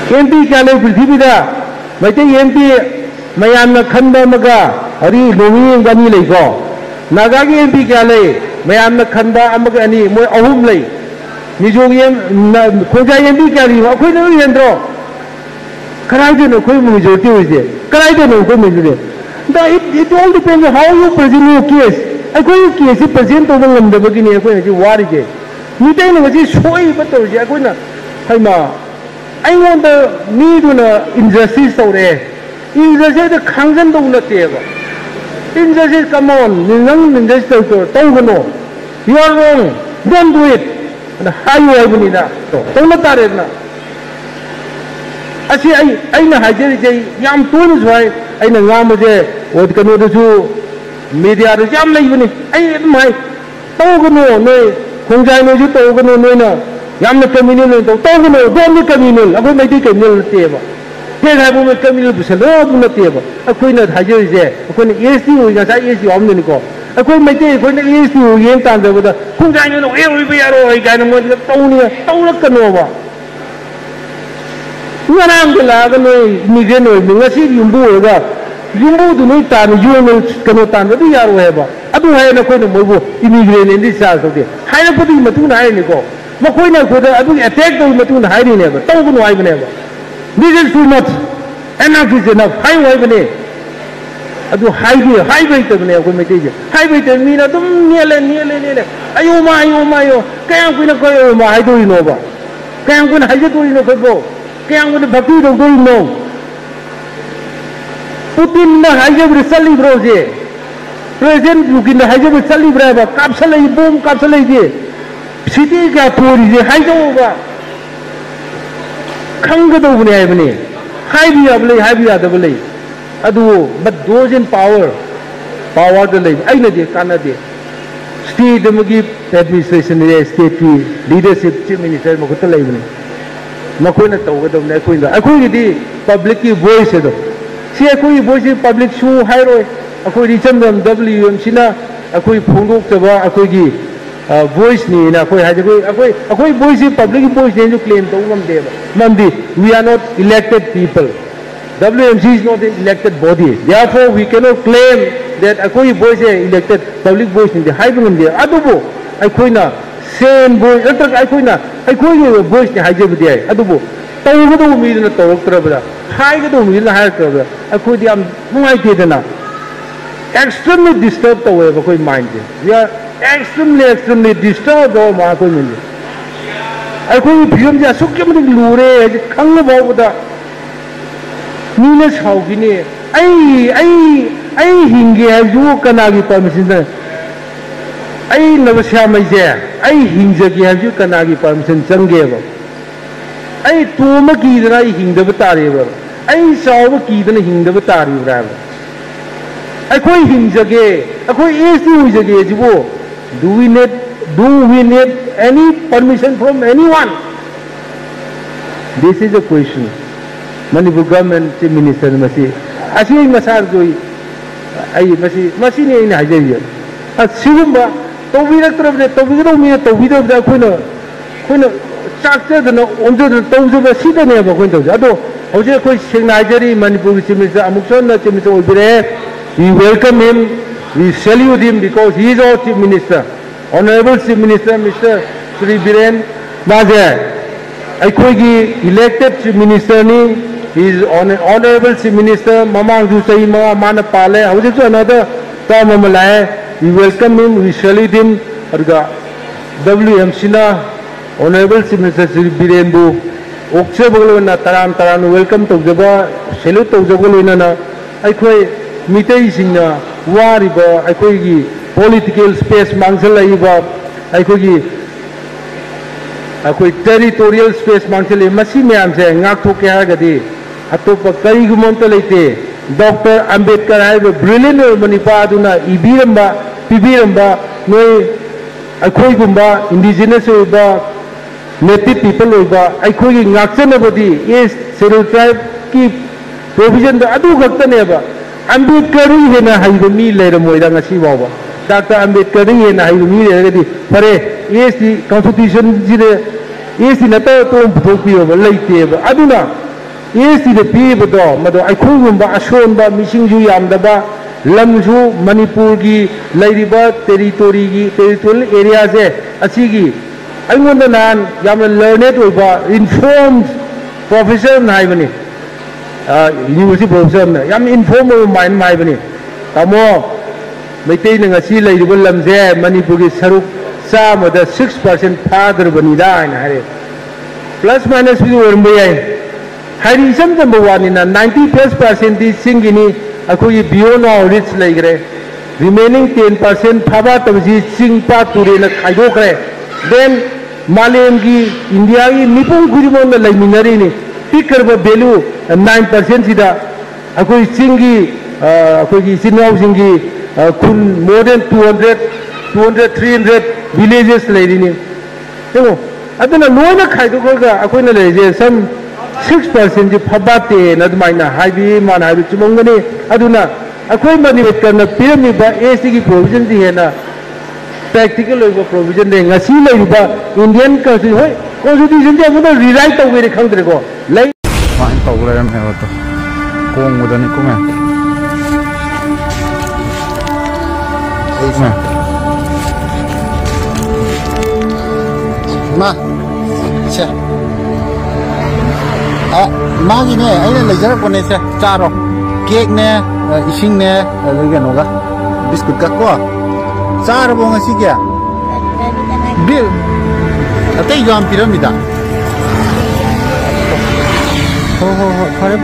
MP क्या ले पृथ्वी दा मैते MP मयान न खंड मगा अरी लोमी गनी ले को नागा की MP क्या ले मयान न खंड अमग अनि मोय अहुम ले मिजोगी खोजा MP क्या ली कोई नहीं यंत्रो कराई दे नो कोई मेजॉरिटी हुई है कराई दे नो कोई majority it all depends on how you present your case कोई case present तो बंगम दे बगी नहीं कोई जो वारी के मीटे ने वजी सोई बतो जे कोई ना है मा I want the me to na injustice out there. Injustice the kangan do not ever. Injustice come on, injustice don't know. You are wrong. Don't do it. And how you have been enough. Don't let that in. I say I know how to yam tunes why I know Yamaje what can you do media the jam like I my Togano no Kunjano you Togano no. Yam the communal, Togano, don't the communal, I will make a communal table. Here I will make communal Busalo on the table. A queen at Hajer is there. A queen is you, as I is the omnico. A queen may take when it is you, Yentanda with a Kunjano, every bear, I got him with the Tony, When I'm the Lavano, Migeno, Mingasi, Yumbu, Yumbu do not time, you will Canotan, the Yarweba. I do have a kind of mobile immigrant in this house of the higher putting Matuna Inico. Makoina could have attacked the Matuna hiding never, Togan wife never. This is too much. Enough is enough. High wife name. I do highway to the Neocomitation. Highway to me, I don't nearly. Ayoma, can't win a coil, I do you know about. Can't win a high to you know. Can't win a Bakudo going no. Put in the higher with Sally Rose. Present look in the higher with Sally Brava, Capsule, boom, Capsule. City got poor is a high over. Kanga over the avenue. High the valley. Adu, but those in power the lake. I know the Canada. State Demogip administration, state leadership, chief minister, Mokuta Levin. Makuna over the Nakuina. I could be public voice. See, I could voice public show high. I could reach them WM Sina. I could Pungo Tava, I could give. Voice ni na koi voice public voice ne claim to Mandi, we are not elected people. WMC is not an elected body. Therefore, we cannot claim that a koi voice elected public voice in the high room there. Adubo, I koina same voice. I koi voice ne high there. Adubo, Togo me in a talk trouble. High to me in a higher trouble. I could am no idea na. Extremely disturbed the way of a mind. We are extremely disturbed or Marco. I could be a succulent lure, come about the Ninas Haugine. I hinge you Kanagi permission. I never share my share. I hinge you Kanagi permission, Sangeva. I told Maki that I hing the Batari. I saw the key than hing the Batari. I quite hinge again. I quite easy with again. Do we need any permission from anyone? This is a question. Manipur government minister Masi. I see Masargoi. I Masi in Nigeria. A Silumba, Tovido, the Kuna, structure the under the toes of a city never went to Zado. Jose question Nigeria, Manipur, Minister Amuksona, Timothy Obere. We welcome him. We salute him because he is our Chief Minister. Honorable Chief Minister, Mr. Sri Biren Baja. I could elected Chief Minister ni. He is Honorable Chief Minister Mamang Jusai Mana Pale. How is it another term of Malaya? We welcome him. We salute him. WMC na Honorable Chief Minister Sri Biren Bu. Okse Bogolo na Taran welcome to Jaba. Salute to Jogolo na. I could Mitay Singna. Wariba, I could political space Mansala, I could territorial space Mansala, Massimiam saying, Nato Kagadi, Atopa Karigumontalite, Dr. Ambedkar, I have a brilliant Manipaduna, Ibiramba, Pibiramba, no Akoigumba, indigenous Uba, native people Uba, I could Naksanabadi, yes, Seru tribe, keep provision the Adu Gaktaneva. Ambedkar is a high meal later more than a Shiva. Dr. Ambedkar is a high meal already. For yes, the constitution is the Nato to Tokyo, late table. Aduna, AST the people mado aikhulgumba ashonba misingju yamdaba lamju Manipur gi lairiba territorial area se asigi aingonda nan yamna learned oiba informed professor naibani university professor na yam informed mind naibani tamo maitai na ngasi lairiba lamje Manipur gi saruk samada 6% father banida na hare plus minus bi ormbe Hari some number one in a 90+% is singing Akui Biono rich lagre. Remaining 10% Pavatamji sing part to the Kaidokre. Then Malemgi, India, Nipon Gurimon the Laminarini, picker of Belu and 9% Sida. Akui Singi, Akui Sinau Singi, Kun more than 200, 300 villages lady. So, I don't know Kaidoka, Akuna, some 6% ji phabate na dumaina haibi man haibi chumongani aduna akoi mani kana pyramid ba AC ki provision ji hai na practical over provision de ngasi lai ba Indian constitution je amuna rewrite tau mere khang ko lai ma in tau lai am he to kong udani ko me ma che मागी ने अरे laser कोने से चारो cake ने issuing ने लगे नोगा biscuit का को चार बोंगा सी क्या बिल अते याम पिरामिडा हो फरे